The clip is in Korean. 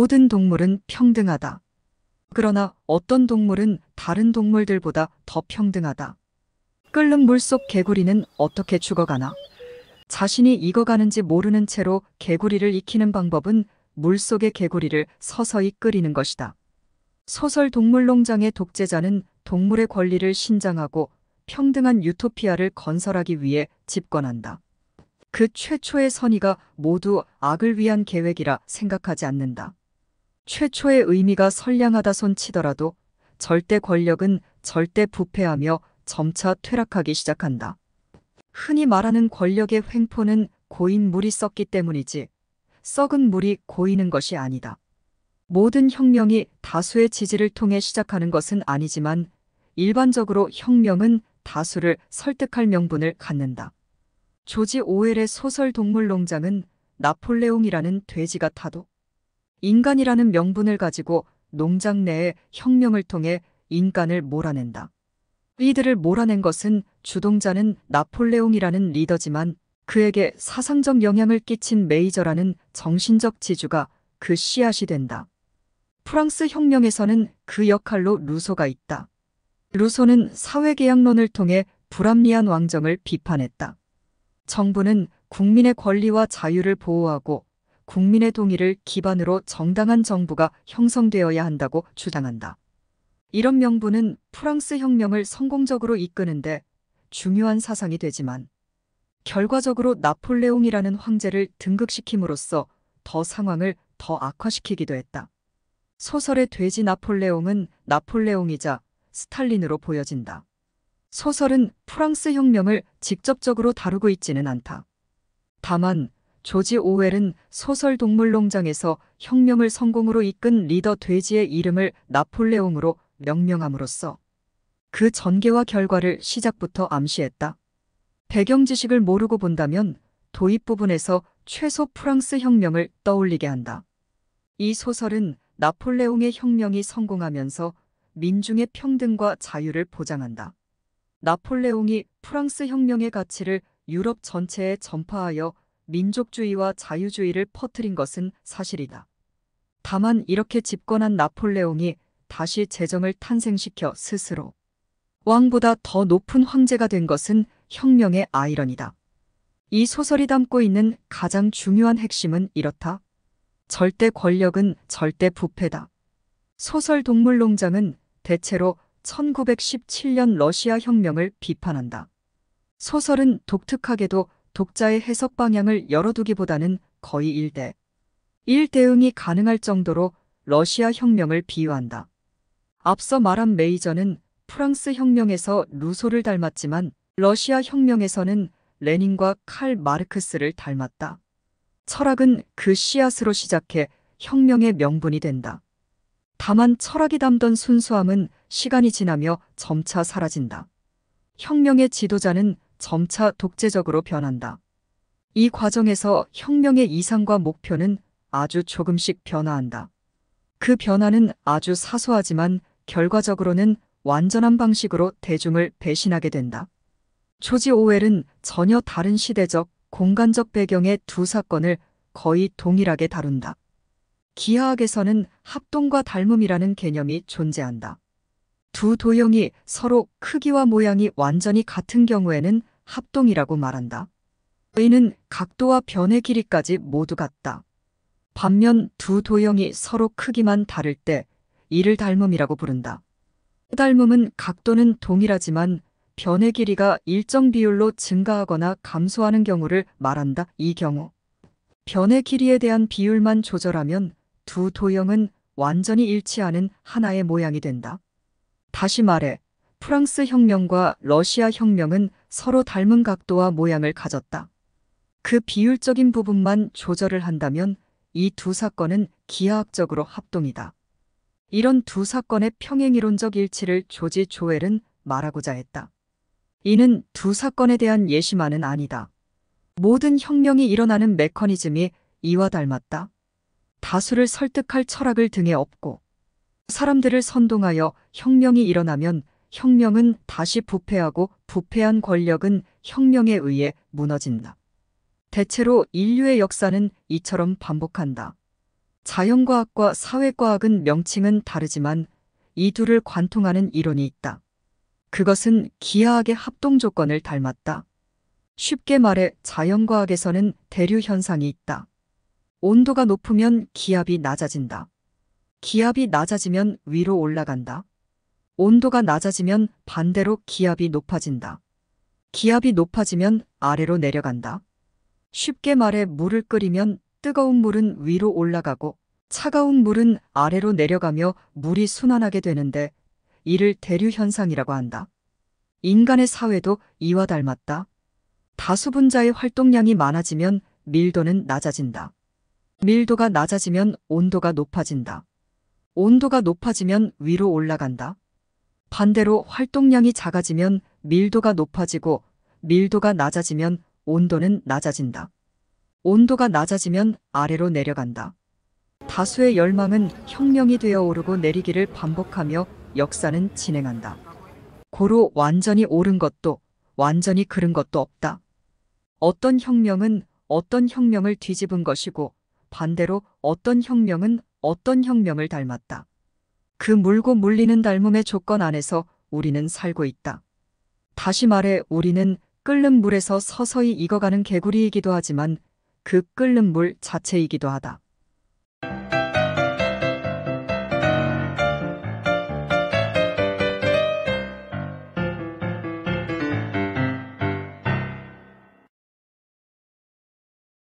모든 동물은 평등하다. 그러나 어떤 동물은 다른 동물들보다 더 평등하다. 끓는 물속 개구리는 어떻게 죽어가나? 자신이 익어가는지 모르는 채로 개구리를 익히는 방법은 물속의 개구리를 서서히 끓이는 것이다. 소설 동물농장의 독재자는 동물의 권리를 신장하고 평등한 유토피아를 건설하기 위해 집권한다. 그 최초의 선의가 모두 악을 위한 계획이라 생각하지 않는다. 최초의 의미가 선량하다 손치더라도 절대 권력은 절대 부패하며 점차 퇴락하기 시작한다. 흔히 말하는 권력의 횡포는 고인 물이 썩기 때문이지 썩은 물이 고이는 것이 아니다. 모든 혁명이 다수의 지지를 통해 시작하는 것은 아니지만 일반적으로 혁명은 다수를 설득할 명분을 갖는다. 조지 오웰의 소설 동물농장은 나폴레옹이라는 돼지가 타도 인간이라는 명분을 가지고 농장 내에 혁명을 통해 인간을 몰아낸다. 이들을 몰아낸 것은 주동자는 나폴레옹이라는 리더지만 그에게 사상적 영향을 끼친 메이저라는 정신적 지주가 그 씨앗이 된다. 프랑스 혁명에서는 그 역할로 루소가 있다. 루소는 사회계약론을 통해 불합리한 왕정을 비판했다. 정부는 국민의 권리와 자유를 보호하고 국민의 동의를 기반으로 정당한 정부가 형성되어야 한다고 주장한다. 이런 명분은 프랑스 혁명을 성공적으로 이끄는데 중요한 사상이 되지만 결과적으로 나폴레옹이라는 황제를 등극시킴으로써 더 상황을 더 악화시키기도 했다. 소설의 돼지 나폴레옹은 나폴레옹이자 스탈린으로 보여진다. 소설은 프랑스 혁명을 직접적으로 다루고 있지는 않다. 다만 조지 오웰은 소설 동물농장에서 혁명을 성공으로 이끈 리더 돼지의 이름을 나폴레옹으로 명명함으로써 그 전개와 결과를 시작부터 암시했다. 배경 지식을 모르고 본다면 도입 부분에서 최소 프랑스 혁명을 떠올리게 한다. 이 소설은 나폴레옹의 혁명이 성공하면서 민중의 평등과 자유를 보장한다. 나폴레옹이 프랑스 혁명의 가치를 유럽 전체에 전파하여 민족주의와 자유주의를 퍼뜨린 것은 사실이다. 다만 이렇게 집권한 나폴레옹이 다시 재정을 탄생시켜 스스로 왕보다 더 높은 황제가 된 것은 혁명의 아이러니다. 이 소설이 담고 있는 가장 중요한 핵심은 이렇다. 절대 권력은 절대 부패다. 소설 동물농장은 대체로 1917년 러시아 혁명을 비판한다. 소설은 독특하게도 독자의 해석 방향을 열어두기보다는 거의 1대 1 대응이 가능할 정도로 러시아 혁명을 비유한다. 앞서 말한 메이저는 프랑스 혁명에서 루소를 닮았지만 러시아 혁명에서는 레닌과 칼 마르크스를 닮았다. 철학은 그 씨앗으로 시작해 혁명의 명분이 된다. 다만 철학이 담던 순수함은 시간이 지나며 점차 사라진다. 혁명의 지도자는 점차 독재적으로 변한다. 이 과정에서 혁명의 이상과 목표는 아주 조금씩 변화한다. 그 변화는 아주 사소하지만 결과적으로는 완전한 방식으로 대중을 배신하게 된다. 조지 오웰은 전혀 다른 시대적, 공간적 배경의 두 사건을 거의 동일하게 다룬다. 기하학에서는 합동과 닮음이라는 개념이 존재한다. 두 도형이 서로 크기와 모양이 완전히 같은 경우에는 합동이라고 말한다. 이는 각도와 변의 길이까지 모두 같다. 반면 두 도형이 서로 크기만 다를 때 이를 닮음이라고 부른다. 닮음은 각도는 동일하지만 변의 길이가 일정 비율로 증가하거나 감소하는 경우를 말한다. 이 경우 변의 길이에 대한 비율만 조절하면 두 도형은 완전히 일치하는 하나의 모양이 된다. 다시 말해 프랑스 혁명과 러시아 혁명은 서로 닮은 각도와 모양을 가졌다. 그 비율적인 부분만 조절을 한다면 이 두 사건은 기하학적으로 합동이다. 이런 두 사건의 평행이론적 일치를 조지 조엘은 말하고자 했다. 이는 두 사건에 대한 예시만은 아니다. 모든 혁명이 일어나는 메커니즘이 이와 닮았다. 다수를 설득할 철학을 등에 업고 사람들을 선동하여 혁명이 일어나면 혁명은 다시 부패하고 부패한 권력은 혁명에 의해 무너진다. 대체로 인류의 역사는 이처럼 반복한다. 자연과학과 사회과학은 명칭은 다르지만 이 둘을 관통하는 이론이 있다. 그것은 기하학의 합동 조건을 닮았다. 쉽게 말해 자연과학에서는 대류 현상이 있다. 온도가 높으면 기압이 낮아진다. 기압이 낮아지면 위로 올라간다. 온도가 낮아지면 반대로 기압이 높아진다. 기압이 높아지면 아래로 내려간다. 쉽게 말해 물을 끓이면 뜨거운 물은 위로 올라가고 차가운 물은 아래로 내려가며 물이 순환하게 되는데 이를 대류 현상이라고 한다. 인간의 사회도 이와 닮았다. 다수 분자의 활동량이 많아지면 밀도는 낮아진다. 밀도가 낮아지면 온도가 높아진다. 온도가 높아지면 위로 올라간다. 반대로 활동량이 작아지면 밀도가 높아지고 밀도가 낮아지면 온도는 낮아진다. 온도가 낮아지면 아래로 내려간다. 다수의 열망은 혁명이 되어 오르고 내리기를 반복하며 역사는 진행한다. 고로 완전히 옳은 것도 완전히 그른 것도 없다. 어떤 혁명은 어떤 혁명을 뒤집은 것이고 반대로 어떤 혁명은 어떤 혁명을 닮았다. 그 물고 물리는 닮음의 조건 안에서 우리는 살고 있다. 다시 말해 우리는 끓는 물에서 서서히 익어가는 개구리이기도 하지만 그 끓는 물 자체이기도 하다.